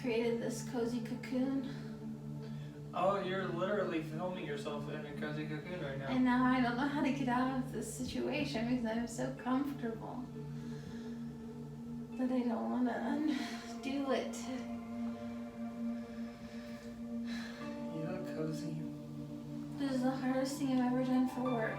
created this cozy cocoon. Oh, you're literally filming yourself in a cozy cocoon right now. And now I don't know how to get out of this situation because I'm so comfortable that I don't want to undo it. You look cozy. This is the hardest thing I've ever done for work.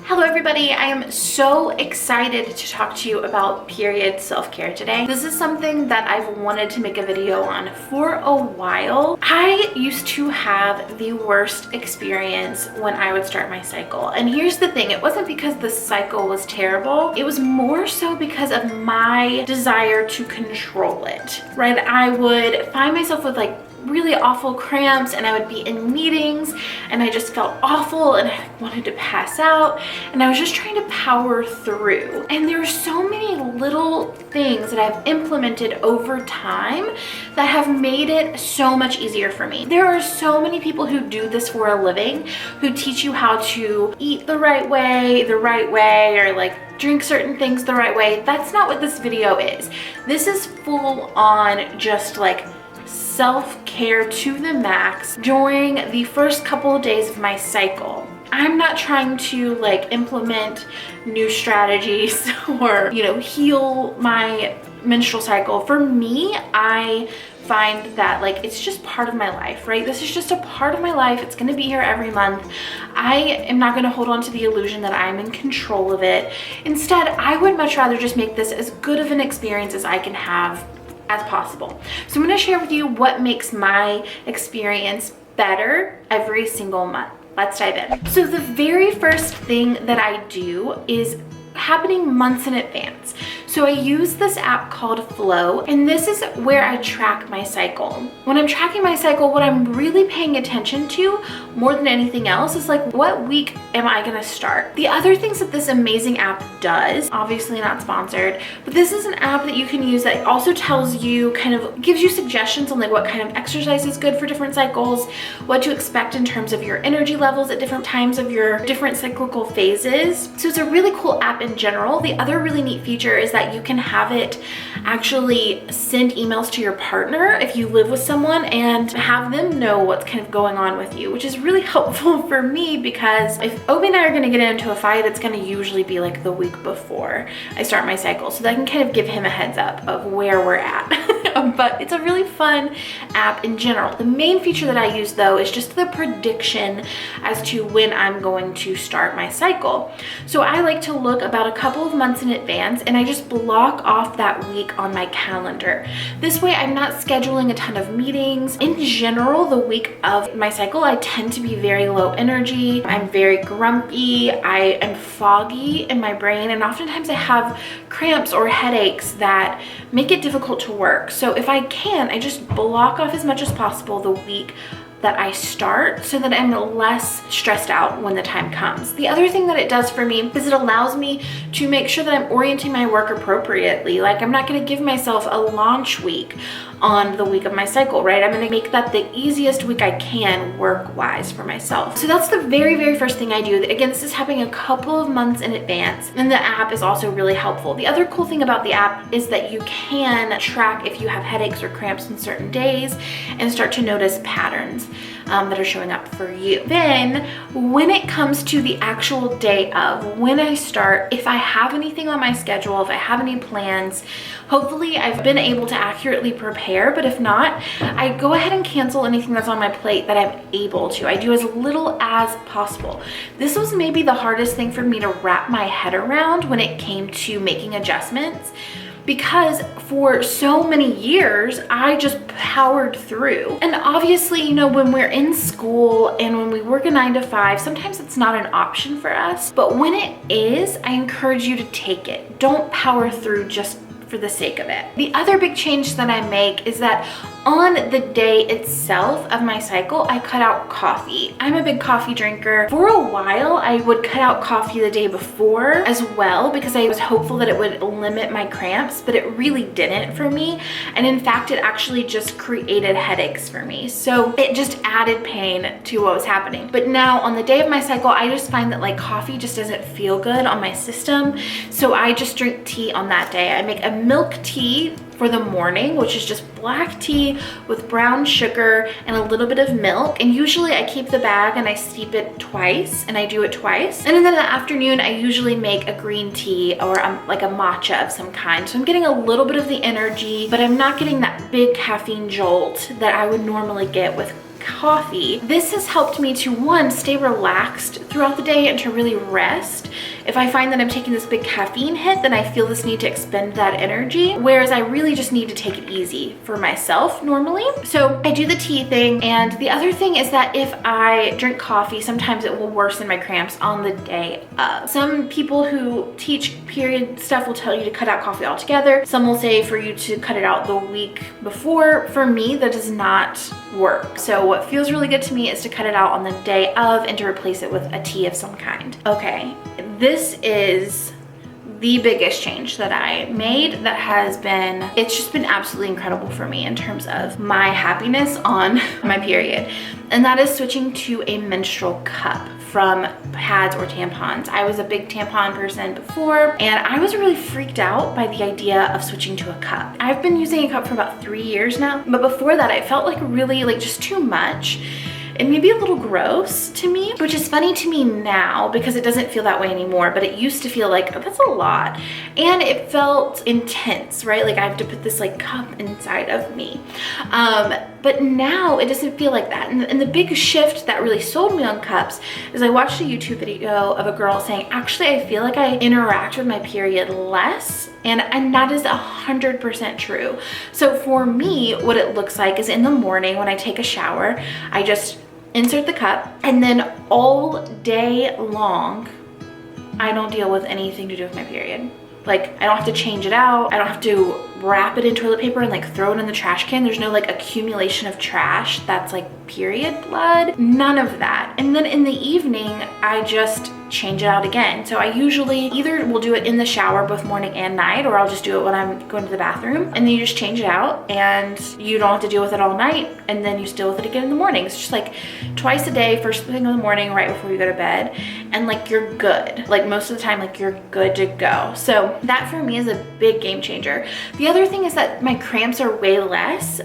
Hello everybody, I am so excited to talk to you about period self-care today. This is something that I've wanted to make a video on for a while. I used to have the worst experience when I would start my cycle. And here's the thing, it wasn't because the cycle was terrible. It was more so because of my desire to control it, right? I would find myself with like really awful cramps and I would be in meetings and I just felt awful and I wanted to pass out and I was just trying to power through. And there are so many little things that I've implemented over time that have made it so much easier for me. There are so many people who do this for a living, who teach you how to eat the right way, or like drink certain things the right way. That's not what this video is. This is full on just like self-care to the max during the first couple of days of my cycle. I'm not trying to like implement new strategies or, heal my menstrual cycle. For me, I find that like it's just part of my life, right? This is just a part of my life. It's going to be here every month. I am not going to hold on to the illusion that I'm in control of it. Instead, I would much rather just make this as good of an experience as I can have as possible. So I'm going to share with you what makes my experience better every single month. Let's dive in. So the very first thing that I do is happening months in advance. So I use this app called Flow, and this is where I track my cycle. When I'm tracking my cycle, what I'm really paying attention to more than anything else is like, what week am I gonna start? The other things that this amazing app does, obviously not sponsored, but this is an app that you can use that also tells you, kind of gives you suggestions on like what kind of exercise is good for different cycles, what to expect in terms of your energy levels at different times of your different cyclical phases. So it's a really cool app in general. The other really neat feature is that you can have it actually send emails to your partner if you live with someone and have them know what's kind of going on with you, which is really helpful for me because if Obi and I are gonna get into a fight, it's gonna usually be like the week before I start my cycle. So that I can kind of give him a heads up of where we're at. But it's a really fun app in general. The main feature that I use though is just the prediction as to when I'm going to start my cycle. So I like to look about a couple of months in advance and I just block off that week on my calendar. This way I'm not scheduling a ton of meetings. In general, the week of my cycle, I tend to be very low energy. I'm very grumpy. I am foggy in my brain and oftentimes I have cramps or headaches that make it difficult to work. So if I can, I just block off as much as possible the week that I start so that I'm less stressed out when the time comes. The other thing that it does for me is it allows me to make sure that I'm orienting my work appropriately. Like I'm not gonna give myself a launch week on the week of my cycle, right? I'm gonna make that the easiest week I can work-wise for myself. So that's the very, very first thing I do. Again, this is happening a couple of months in advance, and the app is also really helpful. The other cool thing about the app is that you can track if you have headaches or cramps on certain days and start to notice patterns that are showing up for you. Then when it comes to the actual day of when I start, if I have anything on my schedule, if I have any plans, hopefully I've been able to accurately prepare, but if not, I go ahead and cancel anything that's on my plate that I'm able to. I do as little as possible. This was maybe the hardest thing for me to wrap my head around when it came to making adjustments, because for so many years, I just powered through. And obviously, when we're in school and when we work a 9 to 5, sometimes it's not an option for us. But when it is, I encourage you to take it. Don't power through just for the sake of it. The other big change that I make is that On the day itself of my cycle, I cut out coffee. I'm a big coffee drinker. For a while, I would cut out coffee the day before as well because I was hopeful that it would limit my cramps, but it really didn't for me. And in fact, it actually just created headaches for me. So it just added pain to what was happening. But now on the day of my cycle, I just find that like coffee just doesn't feel good on my system. So I just drink tea on that day. I make a milk tea for the morning, which is just black tea with brown sugar and a little bit of milk. And usually I keep the bag and I steep it twice, and I do it twice. And then in the afternoon, I usually make a green tea or like a matcha of some kind. So I'm getting a little bit of the energy, but I'm not getting that big caffeine jolt that I would normally get with coffee. This has helped me to, one, stay relaxed throughout the day and to really rest. If I find that I'm taking this big caffeine hit, then I feel this need to expend that energy, whereas I really just need to take it easy for myself normally. So I do the tea thing, and the other thing is that if I drink coffee, sometimes it will worsen my cramps on the day of. Some people who teach period stuff will tell you to cut out coffee altogether. Some will say for you to cut it out the week before. For me, that does not work. So what feels really good to me is to cut it out on the day of and to replace it with a tea of some kind. Okay, this is the biggest change that I made that has been, it's just been absolutely incredible for me in terms of my happiness on my period. And that is switching to a menstrual cup from pads or tampons. I was a big tampon person before, and I was really freaked out by the idea of switching to a cup. I've been using a cup for about 3 years now, but before that, I felt like really like just too much. And maybe a little gross to me, which is funny to me now because it doesn't feel that way anymore, but it used to feel like, oh, that's a lot. And it felt intense, right? Like I have to put this like cup inside of me. But now it doesn't feel like that. And the big shift that really sold me on cups is I watched a YouTube video of a girl saying, actually, I feel like I interact with my period less. And that is 100% true. So for me, what it looks like is in the morning when I take a shower, I just insert the cup, and then all day long, I don't deal with anything to do with my period. Like, I don't have to change it out. I don't have to wrap it in toilet paper and like throw it in the trash can. There's no like accumulation of trash that's like period blood. None of that. And then in the evening, I just change it out again. So I usually either will do it in the shower both morning and night, or I'll just do it when I'm going to the bathroom, and then you just change it out and you don't have to deal with it all night, and then you deal with it again in the morning. It's just like twice a day, first thing in the morning, right before you go to bed, and like you're good. Like most of the time, like you're good to go. So that for me is a big game changer. The other thing is that my cramps are way less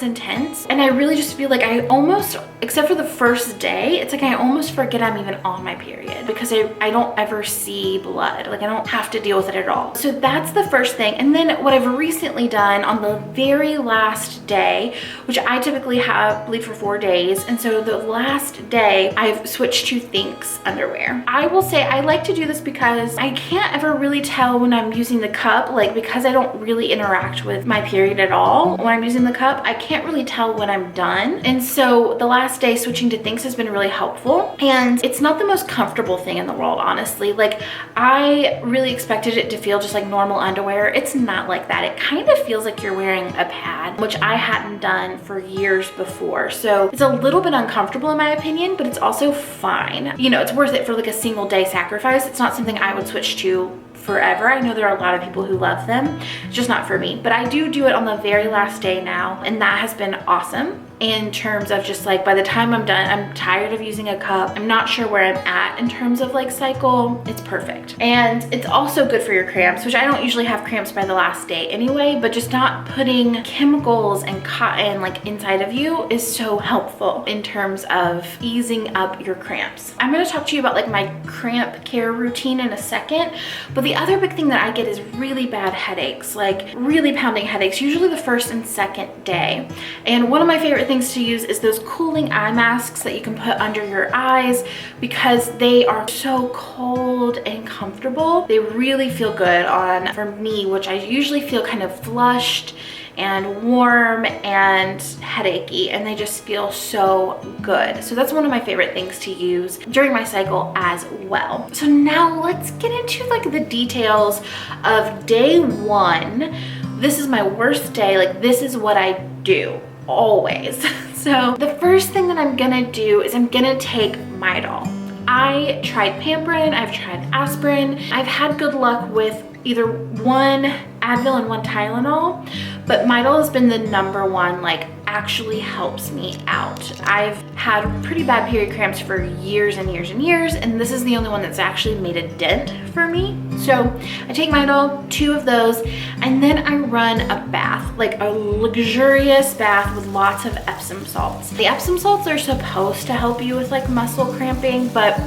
intense, and I really just feel like I almost, except for the first day, it's like I almost forget I'm even on my period because I don't ever see blood. Like I don't have to deal with it at all. So that's the first thing. And then what I've recently done on the very last day, which I typically bleed for 4 days, and so the last day I've switched to Thinx underwear. I will say I like to do this because I can't ever really tell when I'm using the cup, like because I don't really interact with my period at all when I'm using the cup, I can't really tell when I'm done. And so the last day switching to Thinx has been really helpful, and it's not the most comfortable thing in the world, honestly. Like I really expected it to feel just like normal underwear. It's not like that. It kind of feels like you're wearing a pad, which I hadn't done for years before. So it's a little bit uncomfortable in my opinion, but it's also fine. You know, it's worth it for like a single day sacrifice. It's not something I would switch to forever. I know there are a lot of people who love them. It's just not for me. But I do it on the very last day now, and that has been awesome in terms of just like by the time I'm done, I'm tired of using a cup. I'm not sure where I'm at in terms of like cycle. It's perfect. And it's also good for your cramps, which I don't usually have cramps by the last day anyway, but just not putting chemicals and cotton like inside of you is so helpful in terms of easing up your cramps. I'm going to talk to you about like my cramp care routine in a second, but the other big thing that I get is really bad headaches, like really pounding headaches, usually the first and second day. And one of my favorite things to use is those cooling eye masks that you can put under your eyes because they are so cold and comfortable. They really feel good on, for me, which I usually feel kind of flushed and warm and headachy, and they just feel so good. So that's one of my favorite things to use during my cycle as well. So now let's get into like the details of day one. This is my worst day. Like this is what I do, always. So the first thing that I'm gonna do is I'm gonna take Midol. I tried Pamprin, I've tried aspirin. I've had good luck with either one Advil and one Tylenol, but Midol has been the number one, like actually helps me out. I've had pretty bad period cramps for years and years and years, and this is the only one that's actually made a dent for me. So I take Midol, 2 of those, and then I run a bath, like a luxurious bath with lots of Epsom salts. The Epsom salts are supposed to help you with like muscle cramping, but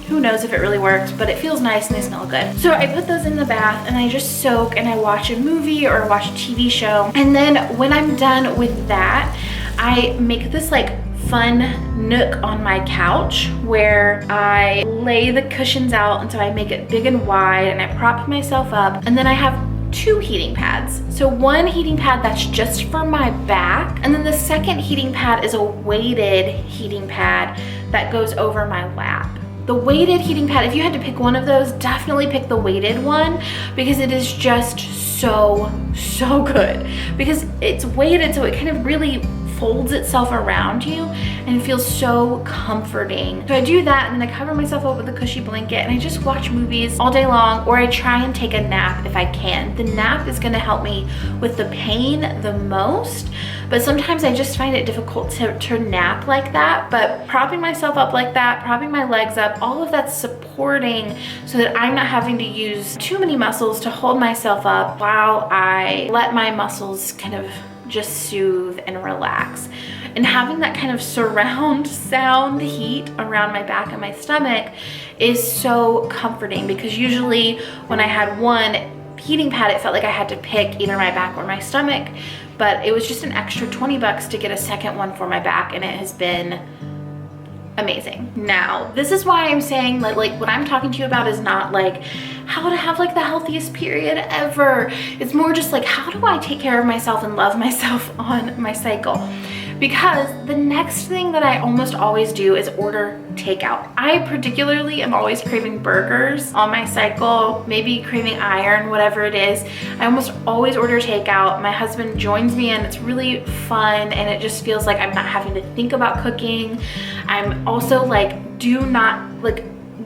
who knows if it really works, but it feels nice and they smell good. So I put those in the bath and I just soak and I watch a movie or watch a TV show. And then when I'm done with that, I make this like fun nook on my couch where I lay the cushions out, and so I make it big and wide and I prop myself up, and then I have 2 heating pads. So one heating pad that's just for my back, and then the second heating pad is a weighted heating pad that goes over my lap. The weighted heating pad, if you had to pick one of those, definitely pick the weighted one because it is just so good. Because it's weighted, so it kind of really folds itself around you and feels so comforting. So I do that, and then I cover myself up with a cushy blanket and I just watch movies all day long, or I try and take a nap if I can. The nap is gonna help me with the pain the most, but sometimes I just find it difficult to nap like that. But propping myself up like that, propping my legs up, all of that's supporting so that I'm not having to use too many muscles to hold myself up while I let my muscles kind of just soothe and relax. And having that kind of surround sound heat around my back and my stomach is so comforting, because usually when I had one heating pad, it felt like I had to pick either my back or my stomach, but it was just an extra 20 bucks to get a second one for my back, and it has been amazing. Now, this is why I'm saying that like what I'm talking to you about is not like how to have like the healthiest period ever. It's more just like, how do I take care of myself and love myself on my cycle? Because the next thing that I almost always do is order takeout. I particularly am always craving burgers on my cycle, maybe craving iron, whatever it is. I almost always order takeout. My husband joins me and it's really fun, and it just feels like I'm not having to think about cooking. I'm also like,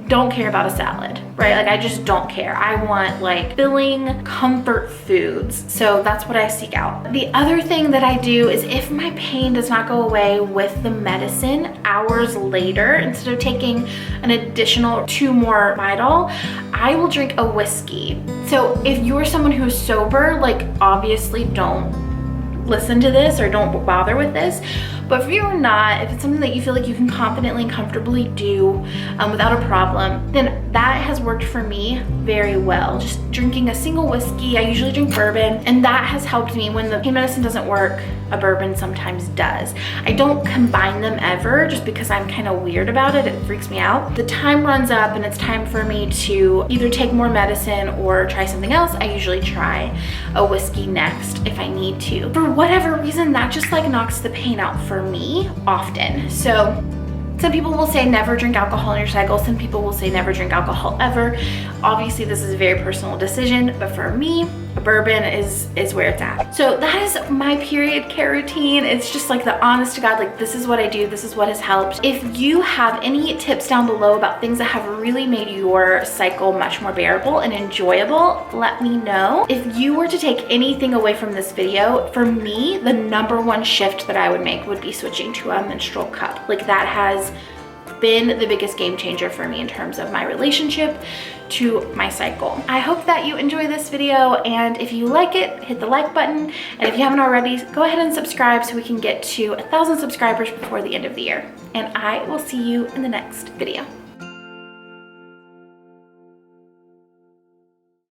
don't care about a salad, right? Like I just don't care. I want like filling comfort foods. So that's what I seek out. The other thing that I do is if my pain does not go away with the medicine hours later, instead of taking an additional 2 more Midol, I will drink a whiskey. So if you're someone who's sober, like obviously don't listen to this or don't bother with this. But if you're not, if it's something that you feel like you can confidently and comfortably do without a problem, then that has worked for me very well. Just drinking a single whiskey. I usually drink bourbon, and that has helped me. When the pain medicine doesn't work, a bourbon sometimes does. I don't combine them ever just because I'm kind of weird about it. It freaks me out. The time runs up and it's time for me to either take more medicine or try something else. I usually try a whiskey next if I need to. For whatever reason, that just like knocks the pain out for me often. So some people will say never drink alcohol on your cycle. Some people will say never drink alcohol ever. Obviously, this is a very personal decision, but for me, a bourbon is where it's at. So that is my period care routine. It's just like the honest to God, like this is what I do, this is what has helped. If you have any tips down below about things that have really made your cycle much more bearable and enjoyable, let me know. If you were to take anything away from this video, for me, the #1 shift that I would make would be switching to a menstrual cup. Like that has been the biggest game changer for me in terms of my relationship to my cycle. I hope that you enjoy this video, and if you like it, hit the like button, and if you haven't already, go ahead and subscribe so we can get to 1,000 subscribers before the end of the year. And I will see you in the next video.